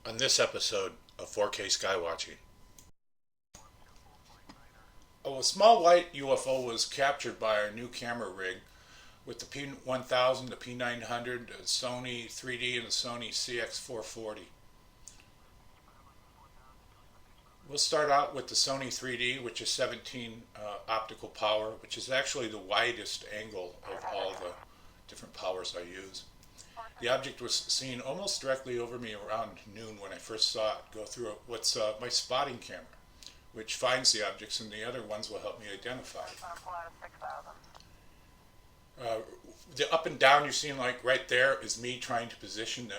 On this episode of 4K Skywatching. A small white UFO was captured by our new camera rig with the P1000, the P900, the Sony 3D, and the Sony CX440. We'll start out with the Sony 3D, which is 17 optical power, which is actually the widest angle of all the different powers I use. The object was seen almost directly over me around noon when I first saw it go through what's my spotting camera, which finds the objects, and the other ones will help me identify. The up and down you're seeing like right there is me trying to position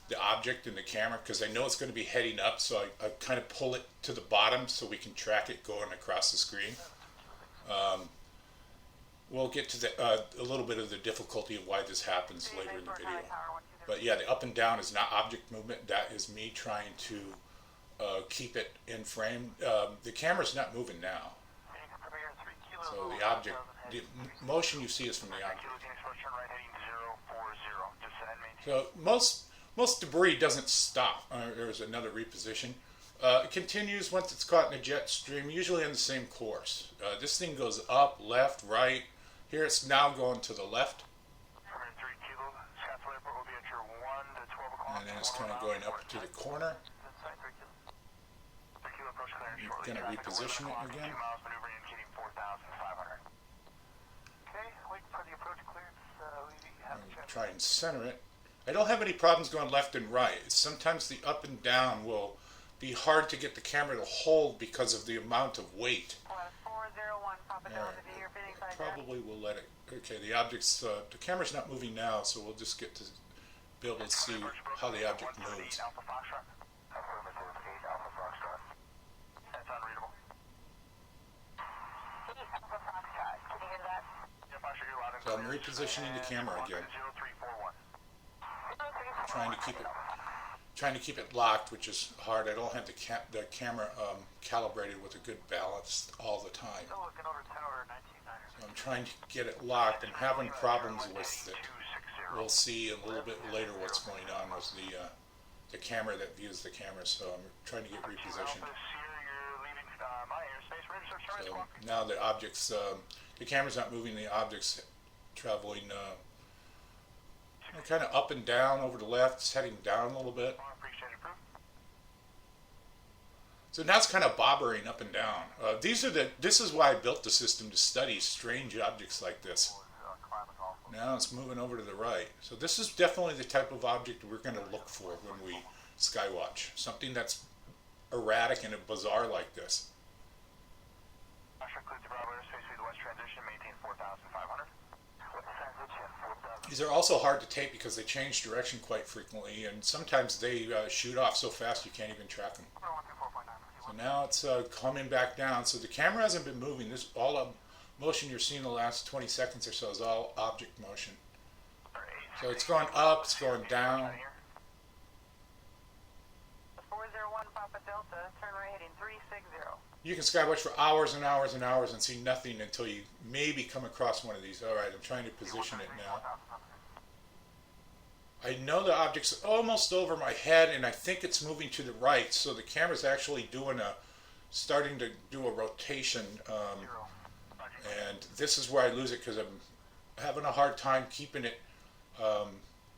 the object in the camera because I know it's going to be heading up, so I kind of pull it to the bottom so we can track it going across the screen. We'll get to a little bit of the difficulty of why this happens later in the video. But yeah, the up and down is not object movement. That is me trying to keep it in frame. The camera's not moving now. So the object, the motion you see is from the object. So most debris doesn't stop. There's another reposition. It continues once it's caught in a jet stream, usually on the same course. This thing goes up, left, right. Here it's now going to the left. And then it's kind of going up to the corner. You're going to reposition it again. Try and center it. I don't have any problems going left and right. Sometimes the up and down will be hard to get the camera to hold because of the amount of weight. Probably will let it. Okay, the object's the camera's not moving now, so we'll just get to be able to see how the object moves. So I'm repositioning the camera again. Trying to keep it locked, which is hard. I don't have the camera calibrated with a good balance all the time. So I'm trying to get it locked. I'm having problems with it. We'll see a little bit later what's going on with the camera that views the camera. So I'm trying to get repositioned. So now the objects, the camera's not moving. The object's traveling kind of up and down over the left. It's heading down a little bit. So now it's kind of bobbering up and down. This is why I built the system, to study strange objects like this. Now it's moving over to the right. So this is definitely the type of object we're going to look for when we skywatch. Something that's erratic and bizarre like this. These are also hard to tape because they change direction quite frequently, and sometimes they shoot off so fast you can't even track them. So now it's coming back down. So the camera hasn't been moving. This all of motion you're seeing the last 20 seconds or so is all object motion. So it's going up, it's going down. 401 Papa Delta, turn right heading 360. You can skywatch for hours and hours and hours and see nothing until you maybe come across one of these. All right, I'm trying to position it now. I know the object's almost over my head, and I think it's moving to the right, so the camera's actually starting to do a rotation, and this is where I lose it because I'm having a hard time keeping it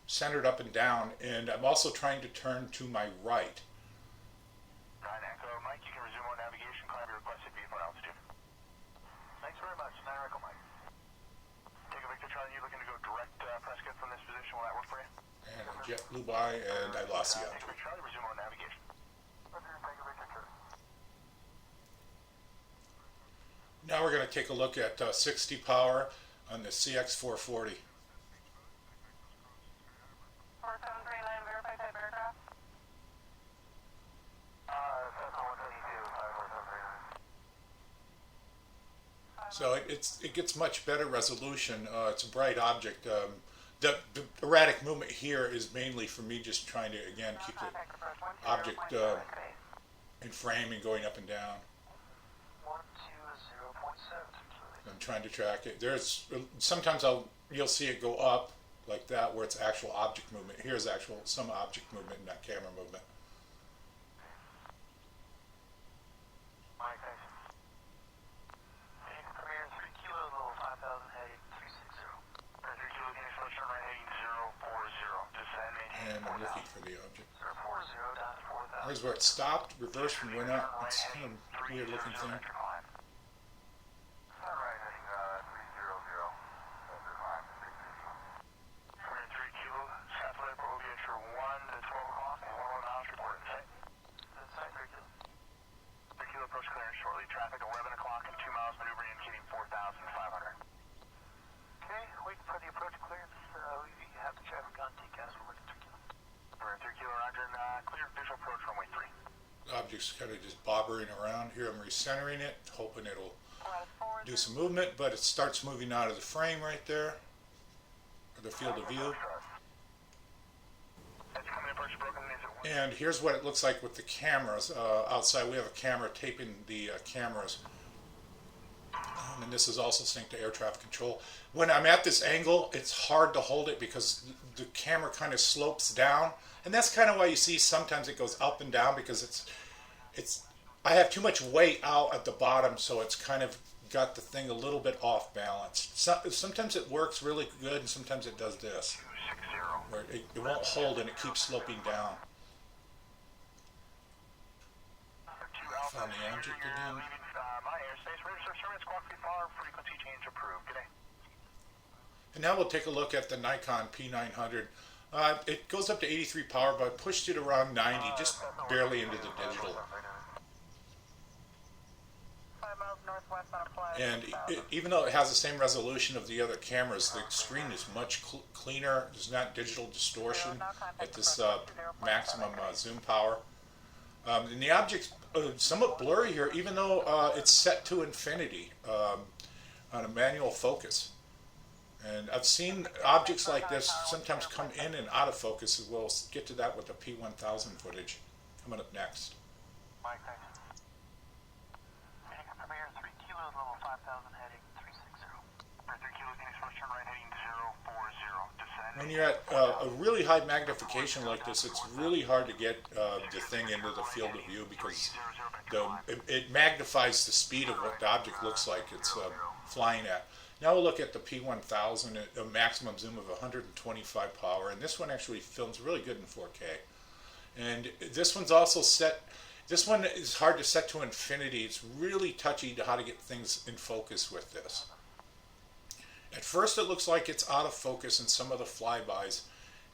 centered up and down, and I'm also trying to turn to my right. Mike, you can resume on navigation. Climb your requested vehicle altitude. Thanks very much. Echo Mike. Take a Victor Charlie. You looking to go direct Prescott from this position? Will that work for you? And a jet flew by, and I lost the object. Take a Victor Charlie. Resume on navigation. Now we're going to take a look at 60 power on the CX440. 473, land verify type aircraft. So it gets much better resolution. It's a bright object. The erratic movement here is mainly for me just trying to, again, keep the object in frame and going up and down. I'm trying to track it. Sometimes you'll see it go up like that where it's actual object movement. Here's some object movement, not camera movement. and I'm looking for the object. 40 down to 4,000. Here's where it stopped, reversed, and went up. It's kind of a weird looking thing. Alright, heading 300. That's the climb. 3 kilo, satellite will be at your 1 to 12 o'clock and 1 miles report. Site. That's site 3 kilo. 3 kilo approach clearance shortly. Traffic 11 o'clock and 2 miles maneuvering indicating 4,500. Okay, waiting for the approach clearance. We have the traffic on TCAS. We're looking 3 kilo. We're at 3 kilo, roger, and clear visual approach runway 3. The object's kind of just bobbering around here. I'm recentering it, hoping it'll do some movement, but it starts moving out of the frame right there, or the field of view. And here's what it looks like with the cameras outside. We have a camera taping the cameras. And this is also synced to air traffic control. When I'm at this angle, it's hard to hold it because the camera kind of slopes down. And that's kind of why you see sometimes it goes up and down, because I have too much weight out at the bottom, so it's kind of got the thing a little bit off balance. Sometimes it works really good, and sometimes it does this, where it won't hold and it keeps sloping down. Found the object again. And now we'll take a look at the Nikon P900. It goes up to 83 power, but I pushed it around 90, just barely into the digital. And even though it has the same resolution of the other cameras, the screen is much cleaner. There's not digital distortion at this maximum zoom power. And the object's somewhat blurry here, even though it's set to infinity on a manual focus. And I've seen objects like this sometimes come in and out of focus. We'll get to that with the P1000 footage coming up next. Mike, thanks. Phoenix Premier, 3 kilos, level 5,000, heading 360. For 3 kilos, Phoenix first turn right, heading 040. Descend. When you're at a really high magnification like this, it's really hard to get the thing into the field of view, because it magnifies the speed of what the object looks like it's flying at. Now we'll look at the P1000 at a maximum zoom of 125 power, and this one actually films really good in 4K. And this one's also set, this one is hard to set to infinity. It's really touchy to how to get things in focus with this. At first it looks like it's out of focus in some of the flybys,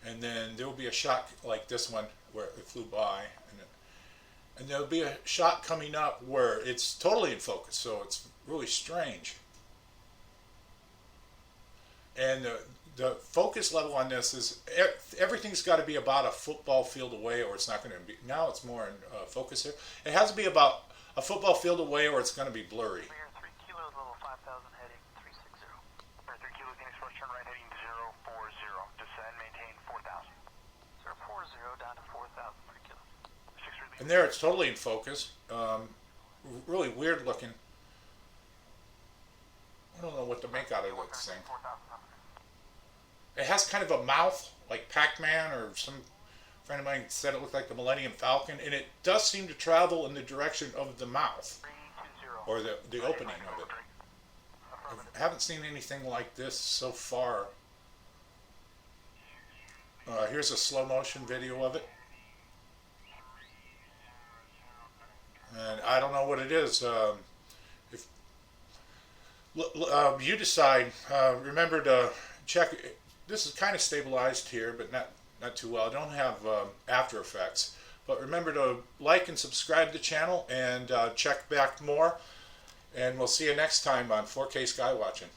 and then there will be a shot like this one where it flew by, and there'll be a shot coming up where it's totally in focus, so it's really strange. And the focus level on this is, everything's got to be about a football field away, or it's not going to be. Now it's more in focus here. It has to be about a football field away, or it's going to be blurry. 3 kilos, level 5,000, heading 360. For 3 kilos, Phoenix first turn right, heading 040. Descend, maintain 4,000. 040 down to 4,000, 3 kilos. And there it's totally in focus. Really weird looking. I don't know what to make out of this thing. It has kind of a mouth, like Pac-Man, or some friend of mine said it looked like the Millennium Falcon, and it does seem to travel in the direction of the mouth, or the opening of it. I haven't seen anything like this so far. Here's a slow motion video of it. And I don't know what it is. You decide. Remember to check. This is kind of stabilized here, but not too well. I don't have After Effects. But remember to like and subscribe to the channel, and check back more. And we'll see you next time on 4K Skywatching.